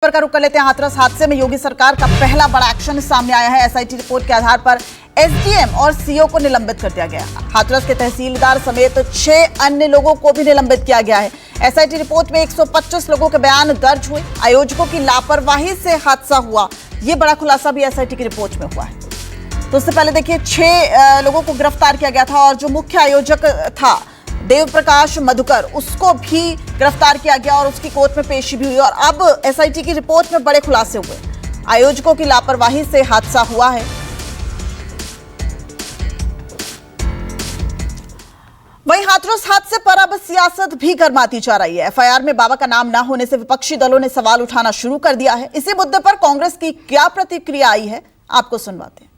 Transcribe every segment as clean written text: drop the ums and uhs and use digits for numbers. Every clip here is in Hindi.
का रुख कर लेते हैं। हाथरस हादसे में योगी सरकार का पहला बड़ा एक्शन सामने आया है। एसआईटी रिपोर्ट के आधार पर एसडीएम और सीओ को निलंबित कर दिया गया। हाथरस के तहसीलदार समेत 6 अन्य लोगों को भी निलंबित किया गया है। एसआईटी रिपोर्ट में 125 लोगों के बयान दर्ज हुए। आयोजकों की लापरवाही से हादसा हुआ, ये बड़ा खुलासा भी एसआईटी की रिपोर्ट में हुआ है। तो उससे पहले देखिए 6 लोगों को गिरफ्तार किया गया था और जो मुख्य आयोजक था देव प्रकाश मधुकर, उसको भी गिरफ्तार किया गया और उसकी कोर्ट में पेशी भी हुई। और अब एसआईटी की रिपोर्ट में बड़े खुलासे हुए। आयोजकों की लापरवाही से हादसा हुआ है। वहीं हाथरस हादसे पर अब सियासत भी गर्माती जा रही है। एफआईआर में बाबा का नाम ना होने से विपक्षी दलों ने सवाल उठाना शुरू कर दिया है। इसी मुद्दे पर कांग्रेस की क्या प्रतिक्रिया आई है, आपको सुनवाते हैं।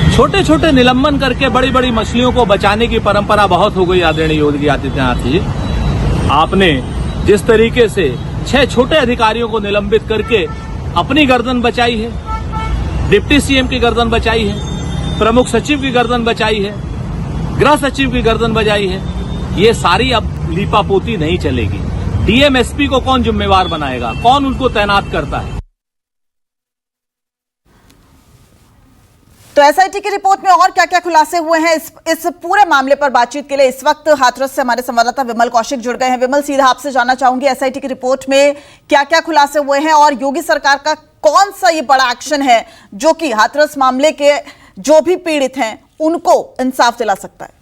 छोटे छोटे निलंबन करके बड़ी बड़ी मछलियों को बचाने की परंपरा बहुत हो गई। आदरणीय योगी आदित्यनाथ जी, आपने जिस तरीके से 6 छोटे अधिकारियों को निलंबित करके अपनी गर्दन बचाई है, डिप्टी सीएम की गर्दन बचाई है, प्रमुख सचिव की गर्दन बचाई है, गृह सचिव की गर्दन बचाई है, ये सारी अब लीपापोती नहीं चलेगी। डीएम एसपी को कौन जिम्मेवार बनाएगा, कौन उनको तैनात करता है? तो एसआईटी की रिपोर्ट में और क्या क्या खुलासे हुए हैं, इस पूरे मामले पर बातचीत के लिए इस वक्त हाथरस से हमारे संवाददाता विमल कौशिक जुड़ गए हैं। विमल, सीधा आपसे जानना चाहूंगी एसआईटी की रिपोर्ट में क्या क्या खुलासे हुए हैं और योगी सरकार का कौन सा ये बड़ा एक्शन है जो कि हाथरस मामले के जो भी पीड़ित हैं उनको इंसाफ दिला सकता है।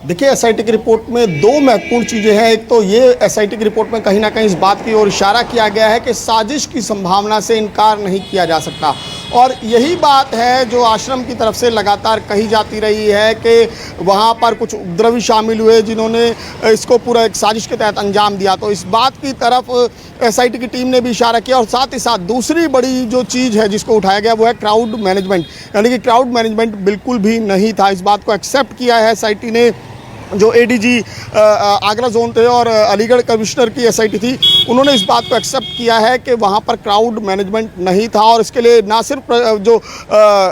देखिए, एसआईटी की रिपोर्ट में 2 महत्वपूर्ण चीज़ें हैं। एक तो ये एसआईटी की रिपोर्ट में कहीं ना कहीं इस बात की ओर इशारा किया गया है कि साजिश की संभावना से इनकार नहीं किया जा सकता, और यही बात है जो आश्रम की तरफ से लगातार कही जाती रही है कि वहाँ पर कुछ उपद्रवी शामिल हुए जिन्होंने इसको पूरा एक साजिश के तहत अंजाम दिया। तो इस बात की तरफ एसआईटी की टीम ने भी इशारा किया। और साथ ही साथ दूसरी बड़ी जो चीज़ है जिसको उठाया गया वो है क्राउड मैनेजमेंट, यानी कि क्राउड मैनेजमेंट बिल्कुल भी नहीं था। इस बात को एक्सेप्ट किया है एसआईटी ने। जो एडीजी आगरा जोन थे और अलीगढ़ कमिश्नर की एसआईटी थी, उन्होंने इस बात को एक्सेप्ट किया है कि वहाँ पर क्राउड मैनेजमेंट नहीं था। और इसके लिए ना सिर्फ जो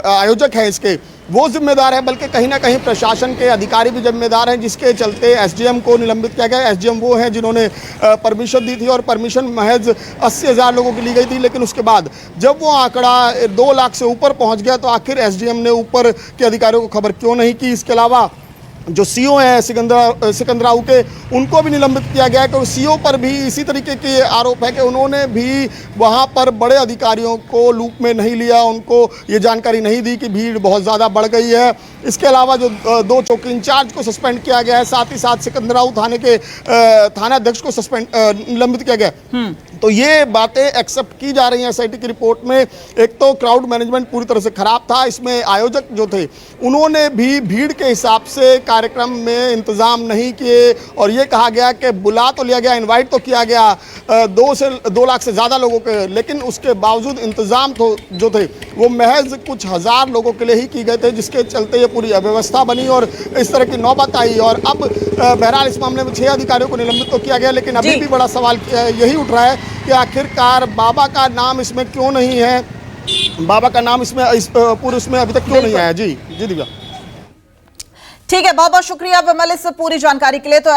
आयोजक हैं इसके वो जिम्मेदार है, बल्कि कहीं ना कहीं प्रशासन के अधिकारी भी जिम्मेदार हैं, जिसके चलते एसडीएम को निलंबित किया गया। एसडीएम वो हैं जिन्होंने परमिशन दी थी और परमिशन महज 80,000 लोगों की ली गई थी। लेकिन उसके बाद जब वो आंकड़ा 2 लाख से ऊपर पहुँच गया तो आखिर एसडीएम ने ऊपर के अधिकारियों को खबर क्यों नहीं की। इसके अलावा जो सीओ हैं सिकंदराऊ के, उनको भी निलंबित किया गया है। तो सीओ पर भी इसी तरीके के आरोप है कि उन्होंने भी वहाँ पर बड़े अधिकारियों को लूप में नहीं लिया, उनको ये जानकारी नहीं दी कि भीड़ बहुत ज़्यादा बढ़ गई है। इसके अलावा जो 2 चौकी इंचार्ज को सस्पेंड किया गया है, साथ ही साथ सिकंदराऊ थाने के थानाध्यक्ष को निलंबित किया गया। तो ये बातें एक्सेप्ट की जा रही हैं एसआईटी की रिपोर्ट में। एक तो क्राउड मैनेजमेंट पूरी तरह से खराब था, इसमें आयोजक जो थे उन्होंने भी भीड़ के हिसाब से कार्यक्रम में इंतजाम नहीं किए। और ये कहा गया कि बुला तो लिया गया, इनवाइट तो किया गया 2 लाख से ज़्यादा लोगों के, लेकिन उसके बावजूद इंतज़ाम तो जो थे वो महज कुछ हज़ार लोगों के लिए ही की गए थे, जिसके चलते ये पूरी अव्यवस्था बनी और इस तरह की नौबत आई। और अब बहरहाल इस मामले में 6 अधिकारियों को निलंबित तो किया गया, लेकिन अभी भी बड़ा सवाल यही उठ रहा है कि आखिरकार बाबा का नाम इसमें क्यों नहीं है, बाबा का नाम इसमें पूरे उसमें अभी तक क्यों नहीं आया। जी दिव्या। ठीक है, बहुत बहुत शुक्रिया विमल इस पूरी जानकारी के लिए। तो